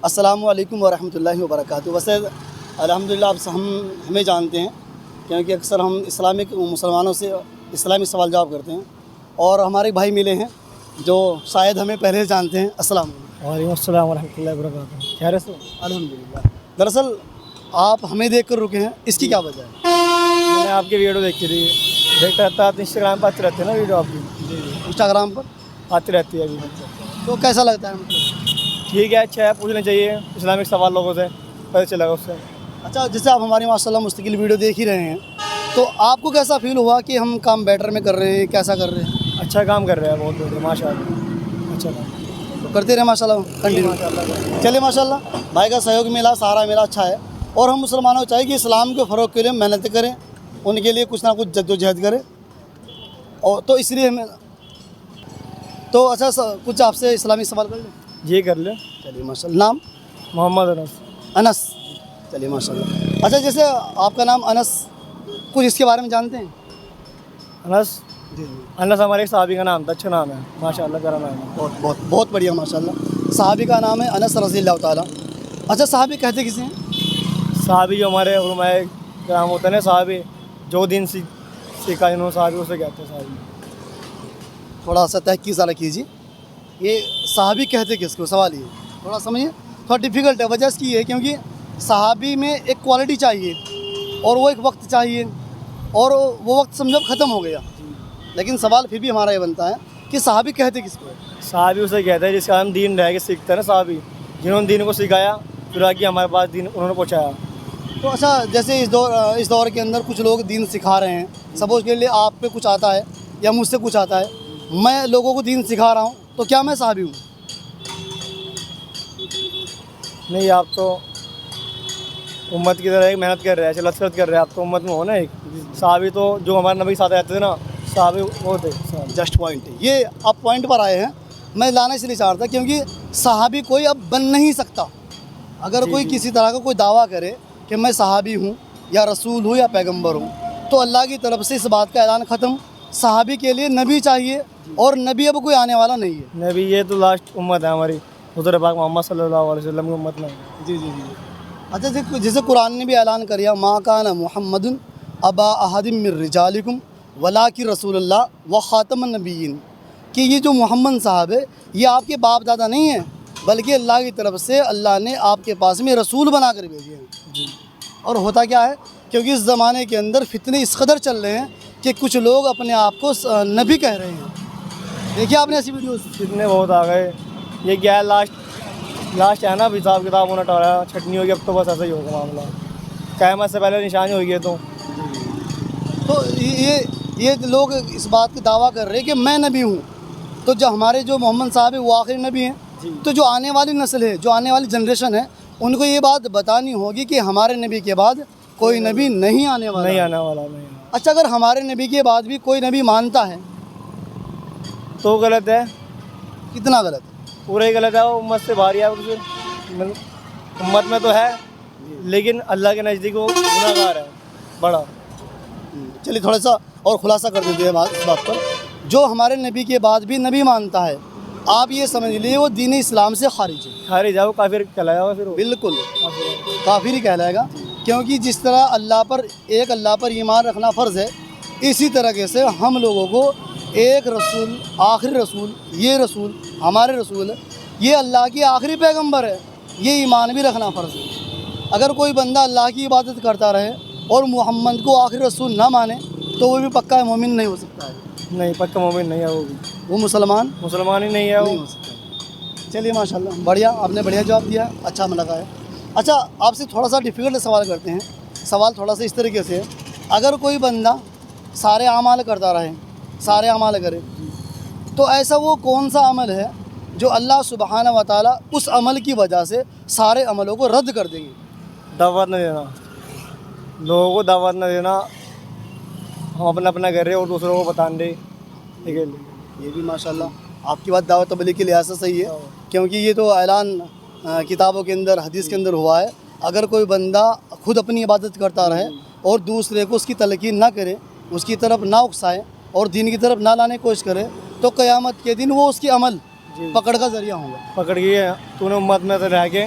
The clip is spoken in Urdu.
السلام علیکم ورحمۃ اللہ وبرکاتہ۔ ویسے الحمدللہ آپ ہمیں جانتے ہیں، کیونکہ اکثر ہم اسلامک مسلمانوں سے اسلامی سوال جواب کرتے ہیں، اور ہمارے بھائی ملے ہیں جو شاید ہمیں پہلے جانتے ہیں۔ السلام علیکم۔ وعلیکم السلام ورحمۃ اللہ وبرکاتہ۔ خیریت سے؟ الحمدللہ۔ دراصل آپ ہمیں دیکھ کر رکے ہیں، اس کی کیا وجہ ہے؟ میں نے آپ کی ویڈیو دیکھی تھی، دیکھتا رہتا انسٹاگرام پر آتی رہتی ہے نا ویڈیو آپ کی؟ انسٹاگرام پر آتی رہتی ہے ابھی۔ تو کیسا لگتا ہے مطلب؟ ٹھیک ہے، اچھا ہے، پوچھنا چاہیے اسلامک سوال لوگوں سے، پتہ چلے گا اس سے۔ اچھا، جیسے آپ ہماری ماشاء اللہ مستقل ویڈیو دیکھ ہی رہے ہیں، تو آپ کو کیسا فیل ہوا کہ ہم کام بیٹر میں کر رہے ہیں، کیسا کر رہے ہیں؟ اچھا کام کر رہے ہیں، بہت بڑھیا، ماشاء اللہ، اچھا کام تو کرتے رہے ماشاء اللہ، کنٹینیو۔ ماشاء اللہ۔ چلیے ماشاء اللہ، بھائی کا سہیوگ ملا، سارا میرا اچھا ہے، اور ہم مسلمانوں کو چاہیے کہ اسلام کے فروغ کے لیے محنت کریں، ان کے لیے کچھ نہ کچھ جد و جہد کریں، اور تو اس لیے ہمیں تو اچھا کچھ آپ سے اسلامی سوال کر لیں؟ جی کر لیں۔ چلیے ماشاء اللہ۔ نام؟ محمد انس۔ انس۔ چلیے ماشاء اللہ۔ اچھا، جیسے آپ کا نام انس، کچھ اس کے بارے میں جانتے ہیں؟ انس؟ جی جی، انس ہمارے ایک صحابی کا نام تھا، اچھا نام ہے ماشاء اللہ، کرا نام ہے۔ بہت بہت بہت بڑھیا ماشاء اللہ۔ صحابی کا نام ہے انس رضی اللہ تعالیٰ۔ اچھا، صحابی کہتے کسے ہیں؟ صحابی جو ہمارے علماء کرام ہوتے ہیں نا، صحابی جو دین سیکھا انہوں نے، صحابی اسے کہتے ہیں صحابی۔ تھوڑا سا تحقیق ذرا کیجیے، یہ صحابی کہتے کس کو؟ سوال یہ تھوڑا سمجھیے، تھوڑا ڈیفیکلٹ ہے، وجہ اس کی ہے کیونکہ صحابی میں ایک کوالٹی چاہیے، اور وہ ایک وقت چاہیے، اور وہ وقت سمجھو ختم ہو گیا، لیکن سوال پھر بھی ہمارا یہ بنتا ہے کہ صحابی کہتے کس کو؟ صحابی اسے کہتے ہیں جس کا ہم دین رہ کے سیکھتے ہیں نا، صحابی جنہوں نے دین کو سکھایا، پھر آگے ہمارے پاس دین انہوں نے پہنچایا۔ تو اچھا، جیسے اس دور کے اندر کچھ لوگ دین سکھا رہے ہیں، سپوز کے لیے آپ پہ کچھ آتا ہے یا مجھ سے کچھ آتا ہے، میں لوگوں کو دین سکھا رہا ہوں، تو کیا میں صحابی ہوں؟ نہیں، آپ تو امت کی طرح ایک محنت کر رہے ہیں، لشکرت کر رہے ہیں، آپ تو امت میں ہو نا ایک۔ صحابی تو جو ہمارے نبی کے ساتھ رہتے تھے نا، صحابی وہ تھے۔ جسٹ پوائنٹ، یہ آپ پوائنٹ پر آئے ہیں، میں لانا اس لیے چاہ رہا تھا کیونکہ صحابی کوئی اب بن نہیں سکتا۔ اگر کوئی کسی طرح کا کوئی دعویٰ کرے کہ میں صحابی ہوں یا رسول ہوں یا پیغمبر ہوں، تو اللہ کی طرف سے اس بات کا اعلان ختم۔ صحابی کے لیے نبی چاہیے، اور نبی اب کوئی آنے والا نہیں ہے۔ نبی یہ تو لاسٹ امت ہے ہماری، حضور پاک محمد صلی اللہ علیہ وسلم کی امت میں۔ جی جی جی۔ اچھا، جیسے قرآن نے بھی اعلان کریا، ما کان محمد ابا احد من رجالکم ولکن رسول اللہ و خاتم النبیین، کہ یہ جو محمد صاحب ہے یہ آپ کے باپ دادا نہیں ہیں، بلکہ اللہ کی طرف سے اللہ نے آپ کے پاس میں رسول بنا کر بھیجے ہیں۔ جی۔ اور ہوتا کیا ہے، کیونکہ اس زمانے کے اندر فتنے اس قدر چل رہے ہیں کہ کچھ لوگ اپنے آپ کو نبی کہہ رہے ہیں۔ دیکھیے آپ نے ایسی ویڈیوز کتنے بہت آ گئے، یہ کیا ہے، لاسٹ ہے نا، اب حساب کتاب ہونا ٹارا چھٹنی ہوگی، اب تو بس ایسا ہی ہوگا معاملہ، قیامت سے پہلے نشانی ہوگی تو۔ تو یہ لوگ اس بات کا دعویٰ کر رہے ہیں کہ میں نبی ہوں، تو جو ہمارے جو محمد صاحب ہیں وہ آخری نبی ہیں، تو جو آنے والی نسل ہے، جو آنے والی جنریشن ہے، ان کو یہ بات بتانی ہوگی کہ ہمارے نبی کے بعد کوئی نبی نہیں آنے والا۔ نہیں آنے والا، نہیں آنے اچھا، اگر ہمارے نبی کے بعد بھی کوئی نبی مانتا ہے والا۔ تو غلط ہے، کتنا غلط ہے؟ پورا ہی غلط ہے، وہ امت سے باہر ہے، امت میں تو ہے لیکن اللہ کے نزدیک وہ گناہ گار ہے بڑا۔ چلیے تھوڑا سا اور خلاصہ کر دیتے ہیں اس بات پر، جو ہمارے نبی کے بعد بھی نبی مانتا ہے، آپ یہ سمجھ لیجیے وہ دین اسلام سے خارج ہے، خارج ہے، وہ کافر کہلائے گا پھر وہ۔ بالکل کافر ہی کہلائے گا، کیونکہ جس طرح اللہ پر ایمان رکھنا فرض ہے، اسی طرح سے ہم لوگوں کو ایک رسول، آخری رسول، یہ رسول ہمارے رسول ہے، یہ اللہ کی آخری پیغمبر ہے، یہ ایمان بھی رکھنا فرض ہے۔ اگر کوئی بندہ اللہ کی عبادت کرتا رہے اور محمد کو آخری رسول نہ مانے تو وہ بھی پکا مومن نہیں ہو سکتا ہے، نہیں، پکا مومن نہیں ہے وہ بھی، وہ مسلمان مسلمان ہی نہیں ہے وہ۔ نہیں ہو سکتا۔ چلیے ماشاء اللہ، بڑھیا، آپ نے بڑھیا جواب دیا، اچھا ہمیں لگا ہے۔ اچھا، آپ سے تھوڑا سا ڈیفیکلٹ سوال کرتے ہیں، سوال تھوڑا سا اس طریقے سے ہے، اگر کوئی بندہ سارے اعمال کرتا رہے، سارے اعمال کرے، تو ایسا وہ کون سا عمل ہے جو اللہ سبحانہ و تعالیٰ اس عمل کی وجہ سے سارے عملوں کو رد کر دیں گے؟ دعوت نہ دینا، لوگوں کو دعوت نہ دینا، ہم اپنا کر رہے اور دوسروں کو بتان دے، ٹھیک ہے۔ یہ بھی ماشاءاللہ آپ کی بات دعوت تبلیغ کے لحاظ سے صحیح ہے، کیونکہ یہ تو اعلان کتابوں کے اندر، حدیث کے اندر ہوا ہے، اگر کوئی بندہ خود اپنی عبادت کرتا رہے اور دوسرے کو اس کی تلقین نہ کرے، اس کی طرف نہ اکسائے اور دین کی طرف نہ لانے کی کوشش کرے، تو قیامت کے دن وہ اس کی عمل پکڑ کا ذریعہ ہوں گا۔ پکڑ گئی ہے، تو نے امت میں سے رہ کے